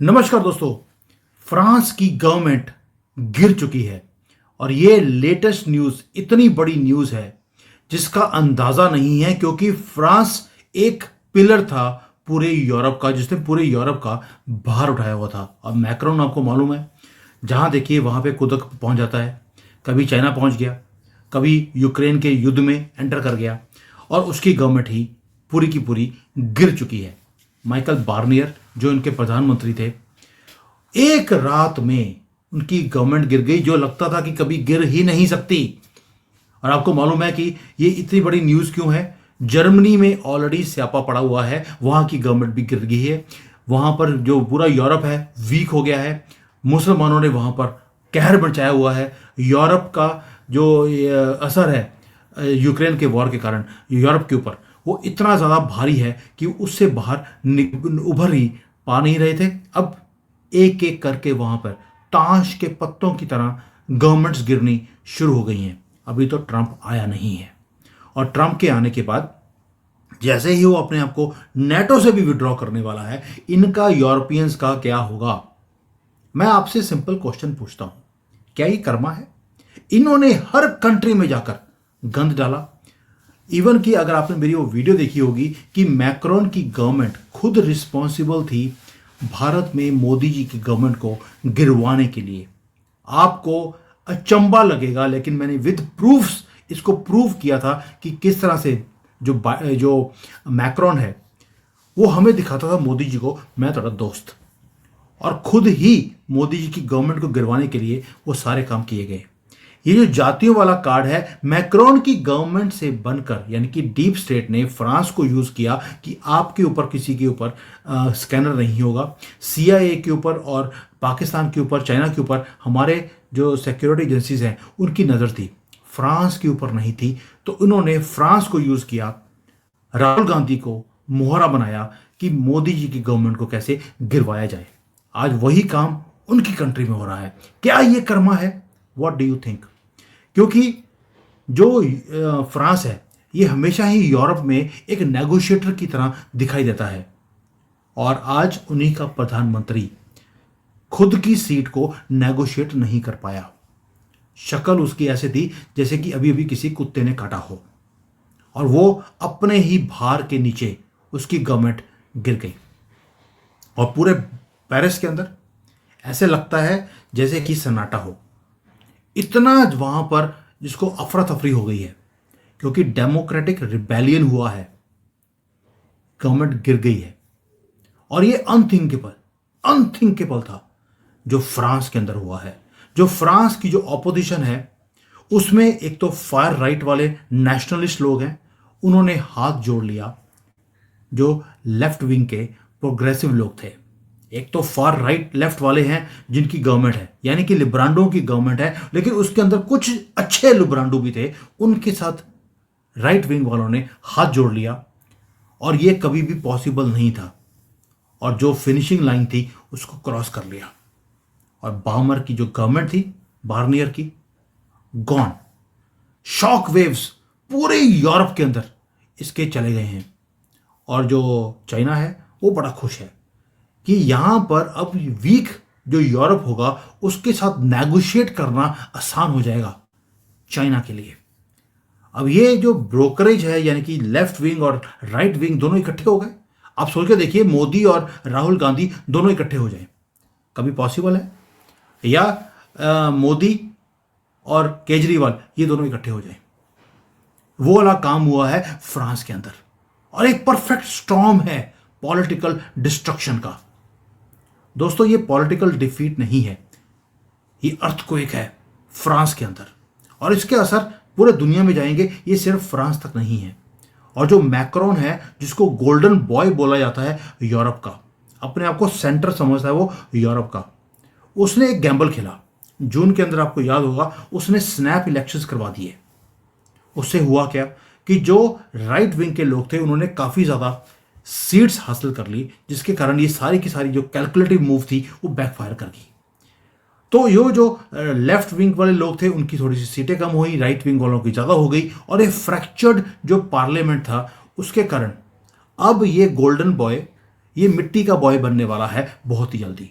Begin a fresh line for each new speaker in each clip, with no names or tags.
नमस्कार दोस्तों। फ्रांस की गवर्नमेंट गिर चुकी है और ये लेटेस्ट न्यूज़ इतनी बड़ी न्यूज़ है जिसका अंदाज़ा नहीं है, क्योंकि फ्रांस एक पिलर था पूरे यूरोप का, जिसने पूरे यूरोप का भार उठाया हुआ था। और मैक्रोन आपको मालूम है, जहाँ देखिए वहाँ पे कूद पहुँच जाता है। कभी चाइना पहुँच गया, कभी यूक्रेन के युद्ध में एंटर कर गया, और उसकी गवर्नमेंट ही पूरी की पूरी गिर चुकी है। माइकल बार्नियर जो इनके प्रधानमंत्री थे, एक रात में उनकी गवर्नमेंट गिर गई, जो लगता था कि कभी गिर ही नहीं सकती। और आपको मालूम है कि ये इतनी बड़ी न्यूज़ क्यों है? जर्मनी में ऑलरेडी स्यापा पड़ा हुआ है, वहाँ की गवर्नमेंट भी गिर गई है। वहाँ पर जो पूरा यूरोप है वीक हो गया है। मुसलमानों ने वहाँ पर कहर मचाया हुआ है। यूरोप का जो असर है यूक्रेन के वॉर के कारण यूरोप के ऊपर, वो इतना ज़्यादा भारी है कि उससे बाहर उभर ही पा नहीं रहे थे। अब एक एक करके वहां पर ताश के पत्तों की तरह गवर्नमेंट्स गिरनी शुरू हो गई हैं। अभी तो ट्रंप आया नहीं है, और ट्रंप के आने के बाद जैसे ही वो अपने आप को नेटो से भी विड्रॉ करने वाला है, इनका यूरोपियंस का क्या होगा? मैं आपसे सिंपल क्वेश्चन पूछता हूं, क्या ये कर्मा है? इन्होंने हर कंट्री में जाकर गंद डाला। इवन कि अगर आपने मेरी वो वीडियो देखी होगी कि मैक्रोन की गवर्नमेंट खुद रिस्पॉन्सिबल थी भारत में मोदी जी की गवर्नमेंट को गिरवाने के लिए। आपको अचंबा लगेगा, लेकिन मैंने विद प्रूफ्स इसको प्रूव किया था कि किस तरह से जो मैक्रोन है वो हमें दिखाता था मोदी जी को मैं तेरा दोस्त, और खुद ही मोदी जी की गवर्नमेंट को गिरवाने के लिए वो सारे काम किए गए। ये जो जातियों वाला कार्ड है, मैक्रोन की गवर्नमेंट से बनकर, यानी कि डीप स्टेट ने फ्रांस को यूज किया कि आपके ऊपर किसी के ऊपर स्कैनर नहीं होगा। सीआईए के ऊपर और पाकिस्तान के ऊपर, चाइना के ऊपर हमारे जो सिक्योरिटी एजेंसीज हैं उनकी नज़र थी, फ्रांस के ऊपर नहीं थी। तो इन्होंने फ्रांस को यूज किया, राहुल गांधी को मोहरा बनाया कि मोदी जी की गवर्नमेंट को कैसे गिरवाया जाए। आज वही काम उनकी कंट्री में हो रहा है। क्या ये कर्मा है? What do you think? क्योंकि जो फ्रांस है ये हमेशा ही यूरोप में एक नेगोशिएटर की तरह दिखाई देता है, और आज उन्हीं का प्रधानमंत्री खुद की सीट को नेगोशिएट नहीं कर पाया। शक्ल उसकी ऐसे थी जैसे कि अभी अभी किसी कुत्ते ने काटा हो, और वो अपने ही भार के नीचे उसकी गवर्नमेंट गिर गई। और पूरे पेरिस के अंदर ऐसे लगता है जैसे कि सन्नाटा हो। इतना वहां पर जिसको अफरा तफरी हो गई है, क्योंकि डेमोक्रेटिक रिबेलियन हुआ है, गवर्नमेंट गिर गई है। और ये अनथिंकेबल था जो फ्रांस के अंदर हुआ है। जो फ्रांस की जो ऑपोजिशन है उसमें एक तो फायर राइट वाले नेशनलिस्ट लोग हैं, उन्होंने हाथ जोड़ लिया। जो लेफ्ट विंग के प्रोग्रेसिव लोग थे, एक तो फार राइट लेफ्ट वाले हैं जिनकी गवर्नमेंट है, यानी कि लिब्रांडो की गवर्नमेंट है, लेकिन उसके अंदर कुछ अच्छे लिब्रांडो भी थे, उनके साथ राइट विंग वालों ने हाथ जोड़ लिया। और ये कभी भी पॉसिबल नहीं था, और जो फिनिशिंग लाइन थी उसको क्रॉस कर लिया। और बामर की जो गवर्नमेंट थी, बार्नियर की, गॉन। शॉक वेव्स पूरे यूरोप के अंदर इसके चले गए हैं। और जो चाइना है वो बड़ा खुश है कि यहां पर अब वीक जो यूरोप होगा उसके साथ नेगोशिएट करना आसान हो जाएगा चाइना के लिए। अब ये जो ब्रोकरेज है, यानी कि लेफ्ट विंग और राइट विंग दोनों इकट्ठे हो गए। आप सोच के देखिए, मोदी और राहुल गांधी दोनों इकट्ठे हो जाएं, कभी पॉसिबल है? या मोदी और केजरीवाल ये दोनों इकट्ठे हो जाएं? वो वाला काम हुआ है फ्रांस के अंदर, और एक परफेक्ट स्टॉर्म है पॉलिटिकल डिस्ट्रक्शन का। दोस्तों, ये पॉलिटिकल डिफीट नहीं है, ये अर्थक्वेक है फ्रांस के अंदर, और इसके असर पूरे दुनिया में जाएंगे। ये सिर्फ फ्रांस तक नहीं है। और जो मैक्रोन है, जिसको गोल्डन बॉय बोला जाता है यूरोप का, अपने आप को सेंटर समझता है वो यूरोप का, उसने एक गैम्बल खेला जून के अंदर। आपको याद होगा, उसने स्नैप इलेक्शंस करवा दिए। उससे हुआ क्या कि जो राइट विंग के लोग थे उन्होंने काफ़ी ज़्यादा सीट्स हासिल कर ली, जिसके कारण ये सारी की सारी जो कैलकुलेटिव मूव थी वो बैकफायर कर गई। तो ये जो लेफ्ट विंग वाले लोग थे उनकी थोड़ी सी सीटें कम हुई, राइट विंग वालों की ज़्यादा हो गई, और ये फ्रैक्चर्ड जो पार्लियामेंट था उसके कारण अब ये गोल्डन बॉय ये मिट्टी का बॉय बनने वाला है बहुत ही जल्दी।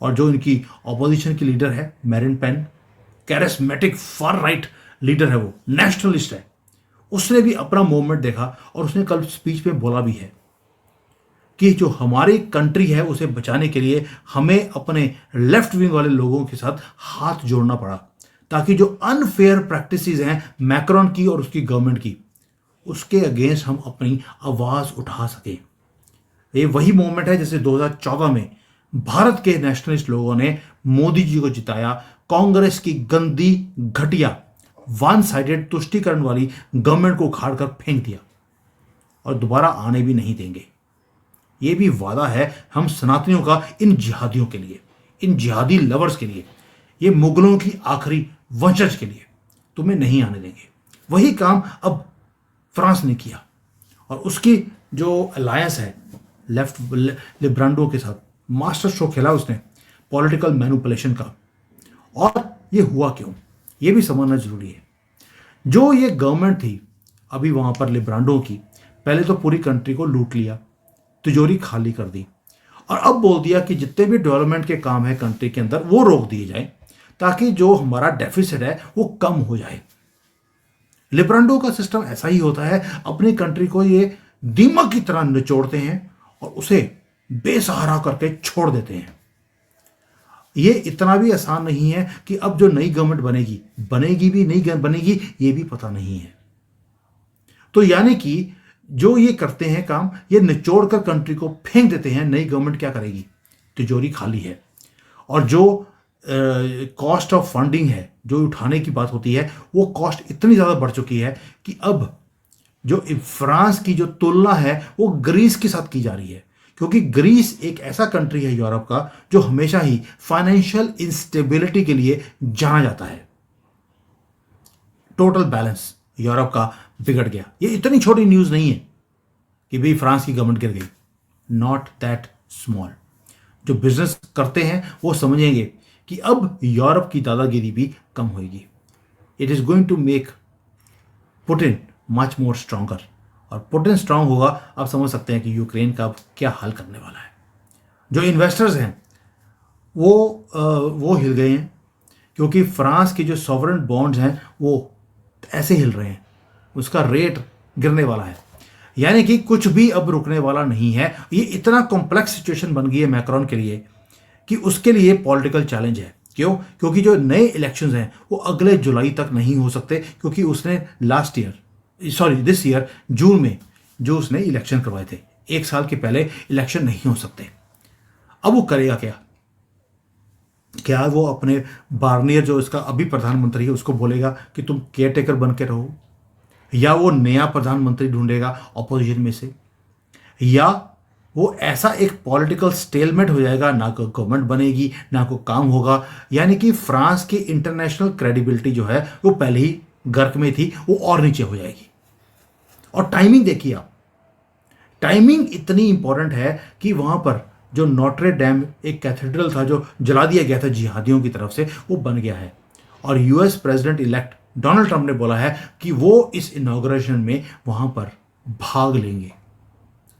और जो इनकी ऑपोजिशन की लीडर है Marine Pen, charismatic far right leader है, वो नेशनलिस्ट है, उसने भी अपना मूवमेंट देखा और उसने कल स्पीच में बोला भी है कि जो हमारी कंट्री है उसे बचाने के लिए हमें अपने लेफ्ट विंग वाले लोगों के साथ हाथ जोड़ना पड़ा, ताकि जो अनफेयर प्रैक्टिसेस हैं मैक्रोन की और उसकी गवर्नमेंट की, उसके अगेंस्ट हम अपनी आवाज उठा सके। ये वही मूवमेंट है जैसे 2014 में भारत के नेशनलिस्ट लोगों ने मोदी जी को जिताया, कांग्रेस की गंदी घटिया वन साइडेड तुष्टीकरण वाली गवर्नमेंट को उखाड़ कर फेंक दिया और दोबारा आने भी नहीं देंगे। ये भी वादा है हम सनातनियों का इन जिहादियों के लिए, इन जिहादी लवर्स के लिए, ये मुगलों की आखिरी वंशज के लिए तुम्हें नहीं आने देंगे। वही काम अब फ्रांस ने किया और उसकी जो अलायंस है लेफ्ट लिब्रांडो के साथ, मास्टर स्ट्रोक खेला उसने पॉलिटिकल मैनिपुलेशन का। और ये हुआ क्यों, ये भी समझना जरूरी है। जो ये गवर्नमेंट थी अभी वहां पर लिब्रांडो की, पहले तो पूरी कंट्री को लूट लिया, तिजोरी खाली कर दी और अब बोल दिया कि जितने भी डेवलपमेंट के काम है कंट्री के अंदर वो रोक दिए जाए ताकि जो हमारा डेफिसिट है वो कम हो जाए। लिब्रांडो का सिस्टम ऐसा ही होता है, अपनी कंट्री को ये दीमक की तरह निचोड़ते हैं और उसे बेसहारा करके छोड़ देते हैं। ये इतना भी आसान नहीं है कि अब जो नई गवर्नमेंट बनेगी, बनेगी भी नहीं बनेगी ये भी पता नहीं है। तो यानी कि जो ये करते हैं काम, ये निचोड़ कर कंट्री को फेंक देते हैं। नई गवर्नमेंट क्या करेगी, तिजोरी खाली है। और जो कॉस्ट ऑफ फंडिंग है जो उठाने की बात होती है, वो कॉस्ट इतनी ज़्यादा बढ़ चुकी है कि अब जो फ्रांस की जो तुलना है वो ग्रीस के साथ की जा रही है, क्योंकि ग्रीस एक ऐसा कंट्री है यूरोप का जो हमेशा ही फाइनेंशियल इंस्टेबिलिटी के लिए जाना जाता है। टोटल बैलेंस यूरोप का बिगड़ गया। ये इतनी छोटी न्यूज़ नहीं है कि भाई फ्रांस की गवर्नमेंट गिर गई, नॉट दैट स्मॉल। जो बिजनेस करते हैं वो समझेंगे कि अब यूरोप की दादागिरी भी कम होगी। It is going to make Putin much more stronger, और पुतिन स्ट्रांग होगा, आप समझ सकते हैं कि यूक्रेन का अब क्या हाल करने वाला है। जो इन्वेस्टर्स हैं वो हिल गए हैं, क्योंकि फ्रांस के जो सॉवरेन बॉन्ड्स हैं वो ऐसे हिल रहे हैं, उसका रेट गिरने वाला है। यानी कि कुछ भी अब रुकने वाला नहीं है। ये इतना कॉम्प्लेक्स सिचुएशन बन गई है मैक्रोन के लिए कि उसके लिए पॉलिटिकल चैलेंज है। क्यों? क्योंकि जो नए इलेक्शंस हैं वो अगले जुलाई तक नहीं हो सकते, क्योंकि उसने दिस ईयर जून में जो उसने इलेक्शन करवाए थे, एक साल के पहले इलेक्शन नहीं हो सकते। अब वो करेगा क्या? क्या वो अपने बार्नियर जो इसका अभी प्रधानमंत्री है उसको बोलेगा कि तुम केयर टेकर बन के रहो, या वो नया प्रधानमंत्री ढूंढेगा ऑपोजिशन में से, या वो ऐसा एक पॉलिटिकल स्टेलमेट हो जाएगा, ना कोई गवर्नमेंट बनेगी ना कोई काम होगा। यानी कि फ्रांस की इंटरनेशनल क्रेडिबिलिटी जो है वो पहले ही गर्क में थी, वो और नीचे हो जाएगी। और टाइमिंग देखिए आप, टाइमिंग इतनी इंपॉर्टेंट है कि वहां पर जो नोट्रे डैम एक कैथेड्रल था जो जला दिया गया था जिहादियों की तरफ से, वो बन गया है। और US president elect Donald Trump ने बोला है कि वो इस इनॉग्रेशन में वहां पर भाग लेंगे।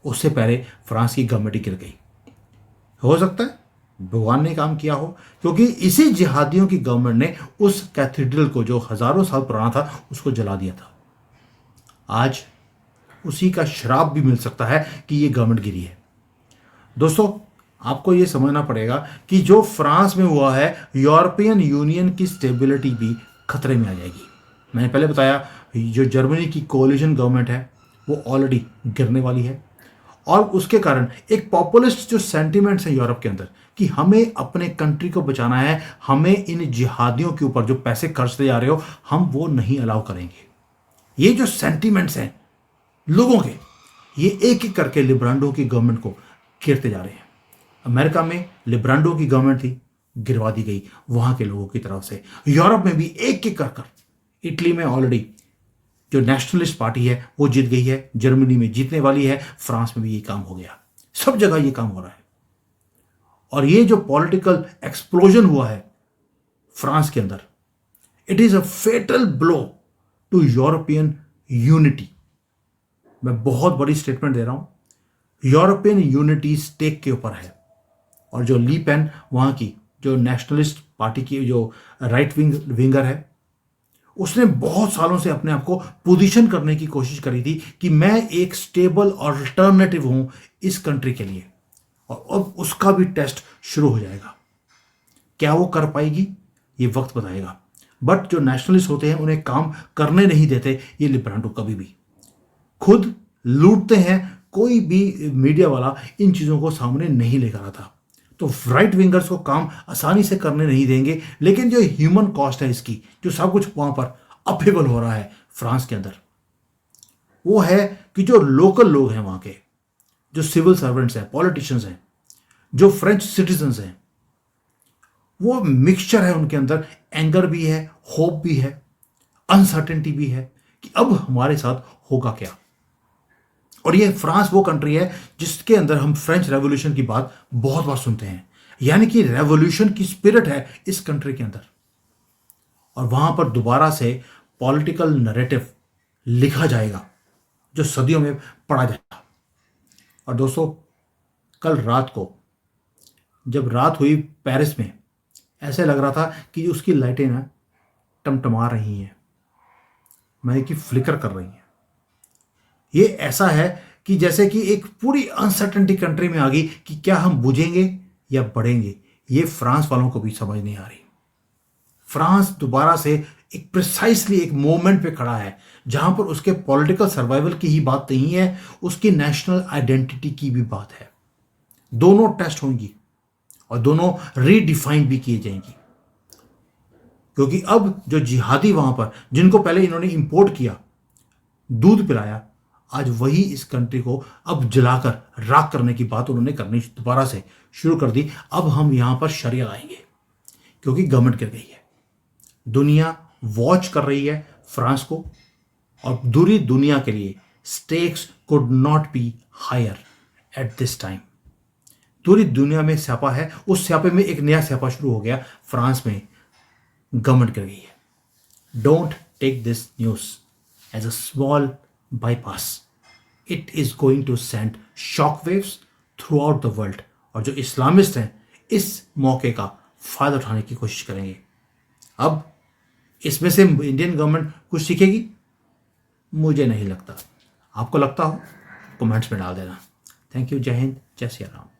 उससे पहले फ्रांस की गवर्नमेंट गिर गई। हो सकता है भगवान ने काम किया हो, क्योंकि इसी जिहादियों की गवर्नमेंट ने उस कैथेड्रल को जो हजारों साल पुराना था उसको जला दिया था। आज उसी का श्राप भी मिल सकता है कि ये गवर्नमेंट गिरी है। दोस्तों, आपको ये समझना पड़ेगा कि जो फ्रांस में हुआ है, यूरोपियन यूनियन की स्टेबिलिटी भी खतरे में आ जाएगी। मैंने पहले बताया जो जर्मनी की कोलिशन गवर्नमेंट है वो ऑलरेडी गिरने वाली है, और उसके कारण एक पॉपुलिस्ट जो सेंटिमेंट्स हैं यूरोप के अंदर कि हमें अपने कंट्री को बचाना है, हमें इन जिहादियों के ऊपर जो पैसे खर्चते जा रहे हो हम वो नहीं अलाउ करेंगे। ये जो सेंटिमेंट्स हैं लोगों के, ये एक एक करके लिब्रांडो की गवर्नमेंट को गिरते जा रहे हैं। अमेरिका में लिब्रांडो की गवर्नमेंट थी, गिरवा दी गई वहां के लोगों की तरफ से। यूरोप में भी एक एक कर इटली में ऑलरेडी जो नेशनलिस्ट पार्टी है वो जीत गई है, जर्मनी में जीतने वाली है, फ्रांस में भी ये काम हो गया, सब जगह ये काम हो रहा है। और ये जो पॉलिटिकल एक्सप्लोजन हुआ है फ्रांस के अंदर, it is a fatal blow to European unity. मैं बहुत बड़ी स्टेटमेंट दे रहा हूं, यूरोपियन यूनिटी स्टेक के ऊपर है। और जो ली पेन वहाँ की जो नेशनलिस्ट पार्टी की जो राइट विंगर है, उसने बहुत सालों से अपने आप को पोजीशन करने की कोशिश करी थी कि मैं एक स्टेबल अल्टरनेटिव हूं इस कंट्री के लिए। और अब उसका भी टेस्ट शुरू हो जाएगा। क्या वो कर पाएगी, ये वक्त बताएगा। बट जो नेशनलिस्ट होते हैं उन्हें काम करने नहीं देते ये लिब्रांडो कभी भी। खुद लूटते हैं, कोई भी मीडिया वाला इन चीज़ों को सामने नहीं लेकर आता। तो राइट विंगर्स को काम आसानी से करने नहीं देंगे। लेकिन जो ह्यूमन कॉस्ट है इसकी, जो सब कुछ वहां पर अफेबल हो रहा है फ्रांस के अंदर, वो है कि जो लोकल लोग हैं वहां के, जो सिविल सर्वेंट्स हैं, पॉलिटिशियंस हैं, जो फ्रेंच सिटीजन्स हैं, वो मिक्सचर है उनके अंदर। एंगर भी है, होप भी है, अनसर्टेनिटी भी है कि अब हमारे साथ होगा क्या। और ये फ्रांस वो कंट्री है जिसके अंदर हम फ्रेंच रेवोल्यूशन की बात बहुत बार सुनते हैं, यानी कि रेवोल्यूशन की स्पिरिट है इस कंट्री के अंदर। और वहां पर दोबारा से पॉलिटिकल नैरेटिव लिखा जाएगा जो सदियों में पढ़ा जाएगा। और दोस्तों, कल रात को जब रात हुई पेरिस में, ऐसे लग रहा था कि उसकी लाइटें ना टमटमा रही हैं, माने कि फ्लिकर कर रही हैं। ये ऐसा है कि जैसे कि एक पूरी अनसर्टेनिटी कंट्री में आ गई कि क्या हम बुझेंगे या बढ़ेंगे। ये फ्रांस वालों को भी समझ नहीं आ रही। फ्रांस दोबारा से एक प्रिसाइसली एक मोमेंट पे खड़ा है जहां पर उसके पॉलिटिकल सर्वाइवल की ही बात नहीं है, उसकी नेशनल आइडेंटिटी की भी बात है। दोनों टेस्ट होंगी और दोनों रीडिफाइन भी किए जाएंगी। क्योंकि अब जो जिहादी वहां पर, जिनको पहले इन्होंने इंपोर्ट किया, दूध पिलाया, आज वही इस कंट्री को अब जलाकर राख करने की बात उन्होंने करनी दोबारा से शुरू कर दी। अब हम यहां पर शरिया लाएंगे क्योंकि गवर्नमेंट गिर गई है। दुनिया वॉच कर रही है फ्रांस को, और पूरी दुनिया के लिए stakes could not be higher at this time. पूरी दुनिया में स्यापा है, उस स्यापे में एक नया स्यापा शुरू हो गया। फ्रांस में गवर्नमेंट गिर गई है। Don't take this news as a small bypass. It is going to send shockwaves throughout the world. और जो इस्लामिस्ट हैं इस मौके का फायदा उठाने की कोशिश करेंगे। अब इसमें से इंडियन गवर्नमेंट कुछ सीखेगी? मुझे नहीं लगता। आपको लगता हो? कमेंट्स में डाल देना। Thank you. जय हिंद, जय श्री राम।